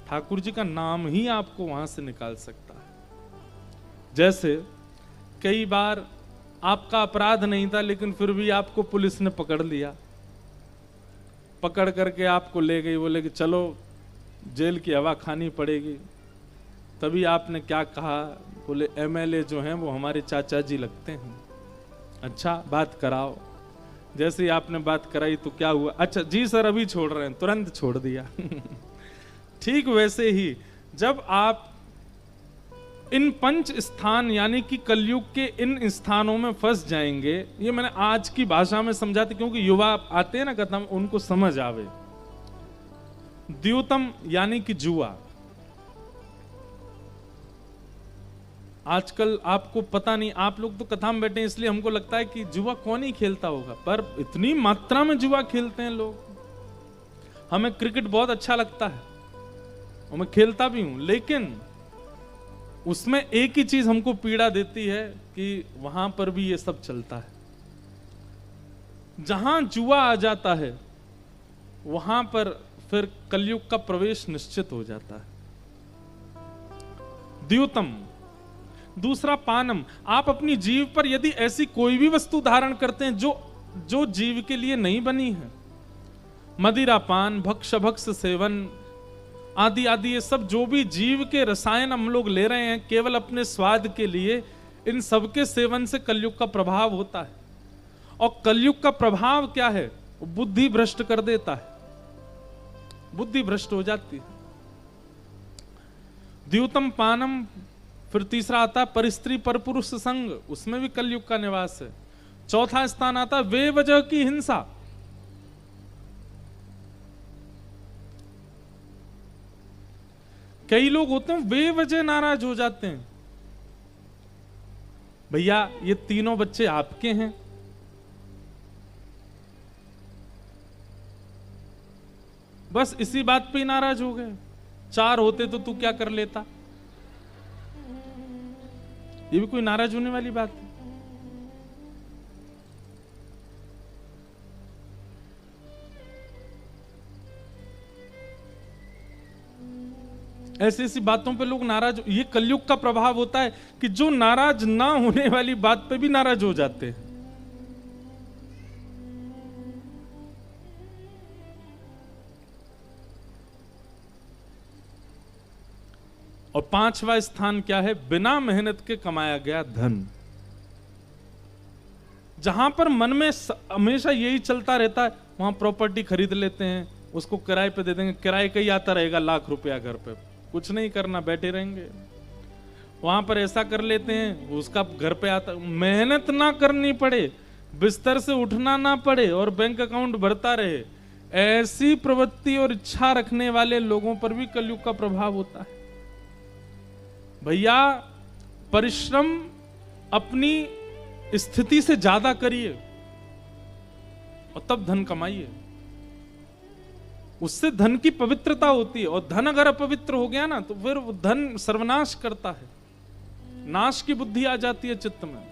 ठाकुर जी का नाम ही आपको वहां से निकाल सकता है। जैसे कई बार आपका अपराध नहीं था लेकिन फिर भी आपको पुलिस ने पकड़ लिया, पकड़ करके आपको ले गई, बोले कि चलो जेल की हवा खानी पड़ेगी। तभी आपने क्या कहा? बोले एमएलए जो हैं वो हमारे चाचा जी लगते हैं। अच्छा, बात कराओ। जैसे ही आपने बात कराई तो क्या हुआ? अच्छा जी सर अभी छोड़ रहे हैं, तुरंत छोड़ दिया। ठीक वैसे ही जब आप इन 5 स्थान यानी कि कलयुग के इन स्थानों में फंस जाएंगे, ये मैंने आज की भाषा में समझाते क्योंकि युवा आते हैं ना कथम, उनको समझ आवे। द्यूतम यानी कि जुआ। आजकल आपको पता नहीं, आप लोग तो कथा में बैठे हैं इसलिए हमको लगता है कि जुआ कौन ही खेलता होगा, पर इतनी मात्रा में जुआ खेलते हैं लोग। हमें क्रिकेट बहुत अच्छा लगता है और मैं खेलता भी हूं, लेकिन उसमें एक ही चीज हमको पीड़ा देती है कि वहां पर भी ये सब चलता है। जहां जुआ आ जाता है वहां पर फिर कलयुग का प्रवेश निश्चित हो जाता है। द्यूतम। दूसरा पानम। आप अपनी जीव पर यदि ऐसी कोई भी वस्तु धारण करते हैं जो जीव के लिए नहीं बनी है, मदिरा पान, भक्ष सेवन आदि आदि, ये सब जो भी जीव के रसायन हम लोग ले रहे हैं केवल अपने स्वाद के लिए, इन सब के सेवन से कलयुग का प्रभाव होता है। और कलयुग का प्रभाव क्या है? बुद्धि भ्रष्ट कर देता है, बुद्धि भ्रष्ट हो जाती है। द्यूतम पानम। फिर तीसरा आता है पर स्त्री पर पुरुष संग, उसमें भी कलयुग का निवास है। चौथा स्थान आता है वे वजह की हिंसा। कई लोग होते हैं वे वजह नाराज हो जाते हैं। भैया ये तीनों बच्चे आपके हैं, बस इसी बात पे ही नाराज हो गए। 4 होते तो तू क्या कर लेता? ये भी कोई नाराज होने वाली बात है? ऐसी ऐसी बातों पे लोग नाराज। ये कलयुग का प्रभाव होता है कि जो नाराज ना होने वाली बात पे भी नाराज हो जाते हैं। और 5वां स्थान क्या है? बिना मेहनत के कमाया गया धन। जहां पर मन में हमेशा यही चलता रहता है, वहां प्रॉपर्टी खरीद लेते हैं, उसको किराए पे दे देंगे, किराए का ही आता रहेगा लाख रुपया घर पे, कुछ नहीं करना, बैठे रहेंगे। वहां पर ऐसा कर लेते हैं, उसका घर पे आता, मेहनत ना करनी पड़े, बिस्तर से उठना ना पड़े और बैंक अकाउंट भरता रहे। ऐसी प्रवृत्ति और इच्छा रखने वाले लोगों पर भी कलयुग का प्रभाव होता है। भैया परिश्रम अपनी स्थिति से ज्यादा करिए और तब धन कमाइए, उससे धन की पवित्रता होती है। और धन अगर अपवित्र हो गया ना तो फिर वो धन सर्वनाश करता है, नाश की बुद्धि आ जाती है चित्त में।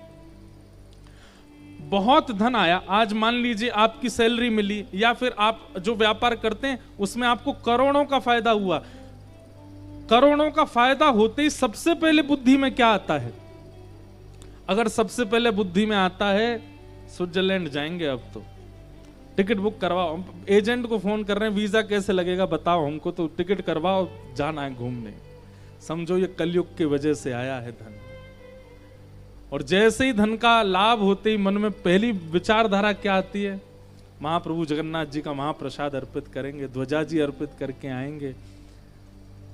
बहुत धन आया, आज मान लीजिए आपकी सैलरी मिली या फिर आप जो व्यापार करते हैं उसमें आपको करोड़ों का फायदा हुआ। करोड़ों का फायदा होते ही सबसे पहले बुद्धि में क्या आता है? अगर सबसे पहले बुद्धि में आता है स्विट्जरलैंड जाएंगे, अब तो टिकट बुक करवाओ, एजेंट को फोन कर रहे हैं वीजा कैसे लगेगा बताओ हमको, तो टिकट करवाओ, जाना है घूमने। समझो ये कलयुग की वजह से आया है धन। और जैसे ही धन का लाभ होते ही मन में पहली विचारधारा क्या आती है? महाप्रभु जगन्नाथ जी का महाप्रसाद अर्पित करेंगे, ध्वजा जी अर्पित करके आएंगे,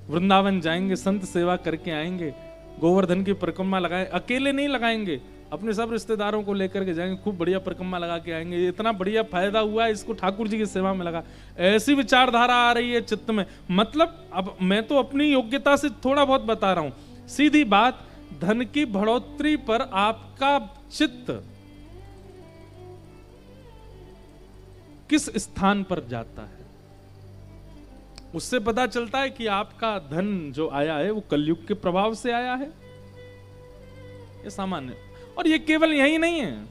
वृंदावन जाएंगे, संत सेवा करके आएंगे, गोवर्धन की परिक्रमा लगाए, अकेले नहीं लगाएंगे, अपने सब रिश्तेदारों को लेकर के जाएंगे, खूब बढ़िया परिक्रमा लगा के आएंगे, इतना बढ़िया फायदा हुआ है, इसको ठाकुर जी की सेवा में लगा। ऐसी विचारधारा आ रही है चित्त में। मतलब अब मैं तो अपनी योग्यता से थोड़ा बहुत बता रहा हूं, सीधी बात, धन की बढ़ोतरी पर आपका चित्त किस स्थान पर जाता है, उससे पता चलता है कि आपका धन जो आया है वो कलयुग के प्रभाव से आया है, ये सामान्य। और ये केवल यही नहीं है,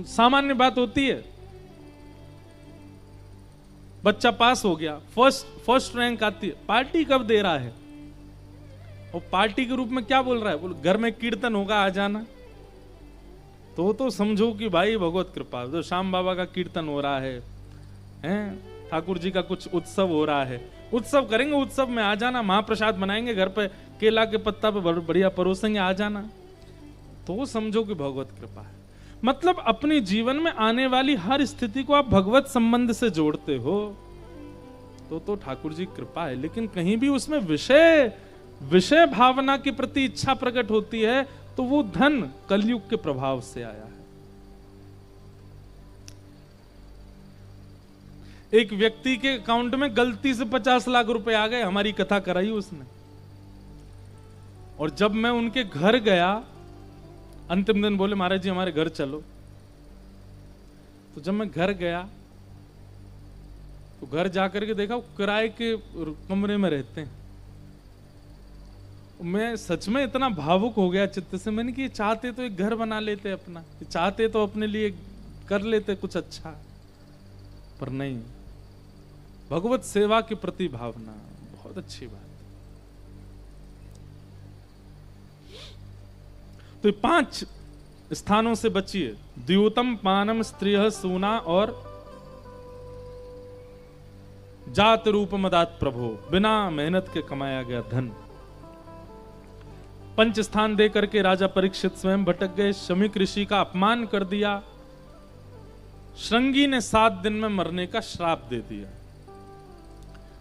सामान्य बात होती है, बच्चा पास हो गया, फर्स्ट रैंक आती है, पार्टी कब दे रहा है, और पार्टी के रूप में क्या बोल रहा है, बोल घर में कीर्तन होगा आ जाना, तो समझो कि भाई भगवत कृपा, जो श्याम बाबा का कीर्तन हो रहा है, हैं ठाकुर जी का कुछ उत्सव हो रहा है, उत्सव करेंगे, उत्सव में आ जाना, महाप्रसाद बनाएंगे, घर पे केला के पत्ता पे बढ़िया परोसेंगे, आ जाना, तो समझो कि भगवत कृपा है। मतलब अपने जीवन में आने वाली हर स्थिति को आप भगवत संबंध से जोड़ते हो तो ठाकुर जी कृपा है। लेकिन कहीं भी उसमें विषय भावना के प्रति इच्छा प्रकट होती है तो वो धन कलयुग के प्रभाव से आया है। एक व्यक्ति के अकाउंट में गलती से 50 लाख रुपए आ गए, हमारी कथा कराई उसने, और जब मैं उनके घर गया, अंतिम दिन बोले महाराज जी हमारे घर चलो, तो जब मैं घर गया तो घर जाकर के देखा वो किराए के कमरे में रहते हैं। मैं सच में इतना भावुक हो गया चित्त से, मैंने कि चाहते तो एक घर बना लेते अपना, चाहते तो अपने लिए कर लेते कुछ अच्छा, पर नहीं, भगवत सेवा के प्रति भावना बहुत अच्छी बात। तो 5 स्थानों से बचिए, द्योतम पानम स्त्रिय सूना और जात रूप मदात प्रभो, बिना मेहनत के कमाया गया धन। 5 स्थान दे करके राजा परीक्षित स्वयं भटक गए, शमीक ऋषि का अपमान कर दिया, श्रृंगी ने 7 दिन में मरने का श्राप दे दिया।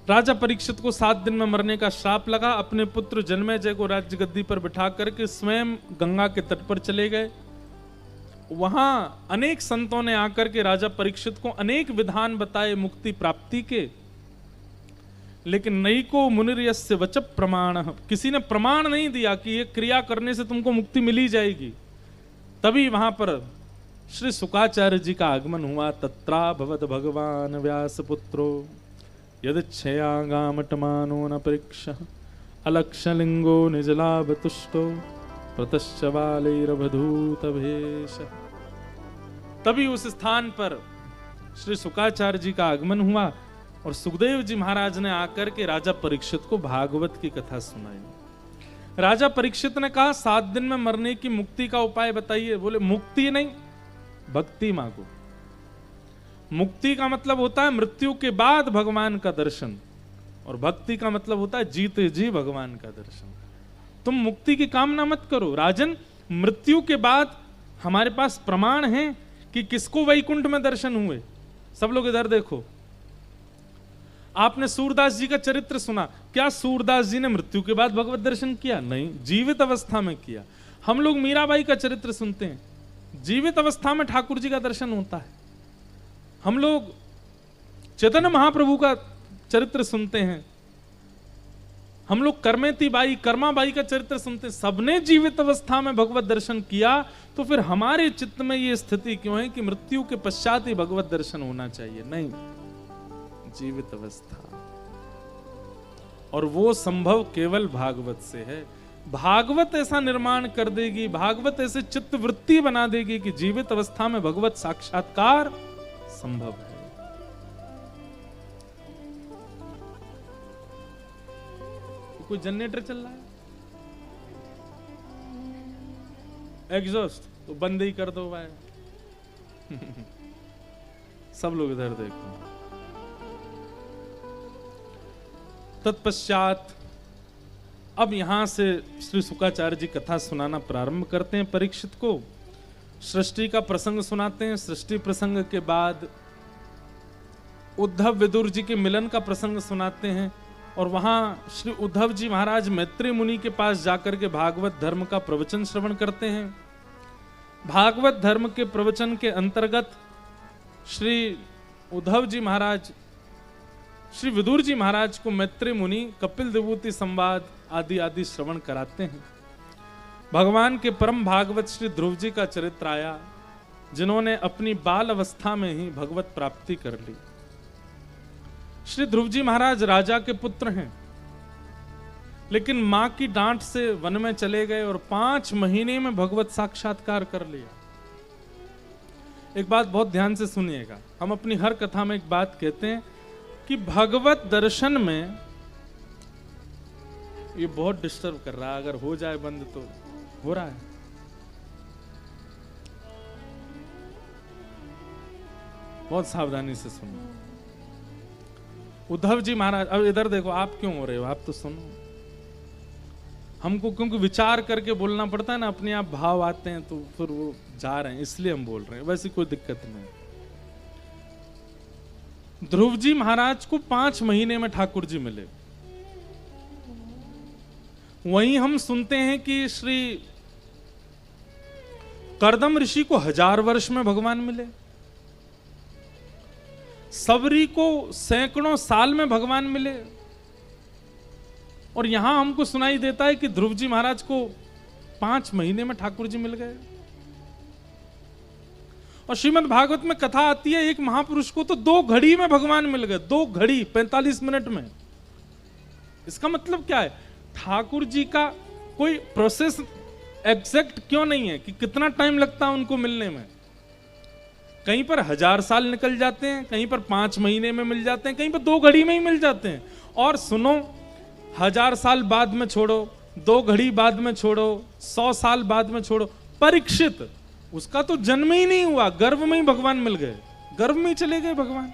राजा परीक्षित को 7 दिन में मरने का श्राप लगा, अपने पुत्र जन्मेजय को राज्य गद्दी पर बिठा करके स्वयं गंगा के तट पर चले गए। वहां अनेक संतों ने आकर के राजा परीक्षित को अनेक विधान बताए मुक्ति प्राप्ति के, लेकिन नई को मुनिर्यस्य वच प्रमाण, किसी ने प्रमाण नहीं दिया कि ये क्रिया करने से तुमको मुक्ति मिली जाएगी। तभी वहां पर श्री शुकाचार्य जी का आगमन हुआ। तत्रा भवत भगवान व्यास पुत्रो यदिच्छयागामटमानो न परीक्ष अलक्षलिंगो निजलाभ तुष्टो प्रतश्चवालैरवधूत भेष। तभी उस स्थान पर श्री शुकाचार्य जी का आगमन हुआ और सुखदेव जी महाराज ने आकर के राजा परीक्षित को भागवत की कथा सुनाई। राजा परीक्षित ने कहा 7 दिन में मरने की मुक्ति का उपाय बताइए। बोले मुक्ति नहीं, भक्ति मांगो। मुक्ति का मतलब होता है मृत्यु के बाद भगवान का दर्शन, और भक्ति का मतलब होता है जीते जी भगवान का दर्शन। तुम मुक्ति की कामना मत करो राजन, मृत्यु के बाद हमारे पास प्रमाण है कि किसको वैकुंठ में दर्शन हुए। सब लोग इधर देखो, आपने सूरदास जी का चरित्र सुना, क्या सूरदास जी ने मृत्यु के बाद भगवत दर्शन किया? नहीं, जीवित अवस्था में किया। हम लोग मीराबाई का चरित्र सुनते हैं, जीवित अवस्था में ठाकुर जी का दर्शन होता है। हम लोग चैतन्य महाप्रभु का चरित्र सुनते हैं, हम लोग करमेती बाई, कर्मा बाई का चरित्र सुनते हैं। सबने जीवित अवस्था में भगवत दर्शन किया, तो फिर हमारे चित्त में ये स्थिति क्यों है कि मृत्यु के पश्चात ही भगवत दर्शन होना चाहिए? नहीं, जीवित अवस्था, और वो संभव केवल भागवत से है। भागवत ऐसा निर्माण कर देगी, भागवत ऐसे चित्त वृत्ति बना देगी कि जीवित अवस्था में भगवत साक्षात्कार संभव है। कोई जनरेटर चल रहा है, एग्जॉस्ट तो बंद ही कर दो भाई। सब लोग इधर देखो। तत्पश्चात अब यहां से श्री शुकाचार्य जी कथा सुनाना प्रारंभ करते हैं परीक्षित को। सृष्टि का प्रसंग सुनाते हैं। सृष्टि प्रसंग के बाद उद्धव विदुर जी के मिलन का प्रसंग सुनाते हैं और वहां श्री उद्धव जी महाराज मैत्री मुनि के पास जाकर के भागवत धर्म का प्रवचन श्रवण करते हैं। भागवत धर्म के प्रवचन के अंतर्गत श्री उद्धव जी महाराज श्री विदुर जी महाराज को मैत्री मुनि कपिल विभूति संवाद आदि आदि श्रवण कराते हैं। भगवान के परम भागवत श्री ध्रुव जी का चरित्र आया, जिन्होंने अपनी बाल अवस्था में ही भगवत प्राप्ति कर ली। श्री ध्रुव जी महाराज राजा के पुत्र हैं, लेकिन मां की डांट से वन में चले गए और 5 महीने में भगवत साक्षात्कार कर लिया। एक बात बहुत ध्यान से सुनिएगा, हम अपनी हर कथा में एक बात कहते हैं कि भगवत दर्शन में, ये बहुत डिस्टर्ब कर रहा है, अगर हो जाए बंद तो हो रहा है। बहुत सावधानी से सुनो। उद्धव जी महाराज, अब इधर देखो, आप क्यों हो रहे हो, आप तो सुनो। हमको क्योंकि विचार करके बोलना पड़ता है ना, अपने आप भाव आते हैं तो फिर वो जा रहे हैं, इसलिए हम बोल रहे हैं, वैसे कोई दिक्कत नहीं। ध्रुव जी महाराज को 5 महीने में ठाकुर जी मिले। वहीं हम सुनते हैं कि श्री कर्दम ऋषि को 1000 वर्ष में भगवान मिले। सबरी को सैकड़ों साल में भगवान मिले। और यहां हमको सुनाई देता है कि ध्रुव जी महाराज को 5 महीने में ठाकुर जी मिल गए। और श्रीमद् भागवत में कथा आती है, एक महापुरुष को तो 2 घड़ी में भगवान मिल गए। 2 घड़ी 45 मिनट में। इसका मतलब क्या है? ठाकुर जी का कोई प्रोसेस एग्जैक्ट क्यों नहीं है कि कितना टाइम लगता है उनको मिलने में। कहीं पर 1000 साल निकल जाते हैं, कहीं पर 5 महीने में मिल जाते हैं, कहीं पर 2 घड़ी में ही मिल जाते हैं। और सुनो, 1000 साल बाद में छोड़ो, 2 घड़ी बाद में छोड़ो, 100 साल बाद में छोड़ो, परीक्षित, उसका तो जन्म ही नहीं हुआ, गर्भ में ही भगवान मिल गए, गर्भ में ही चले गए भगवान।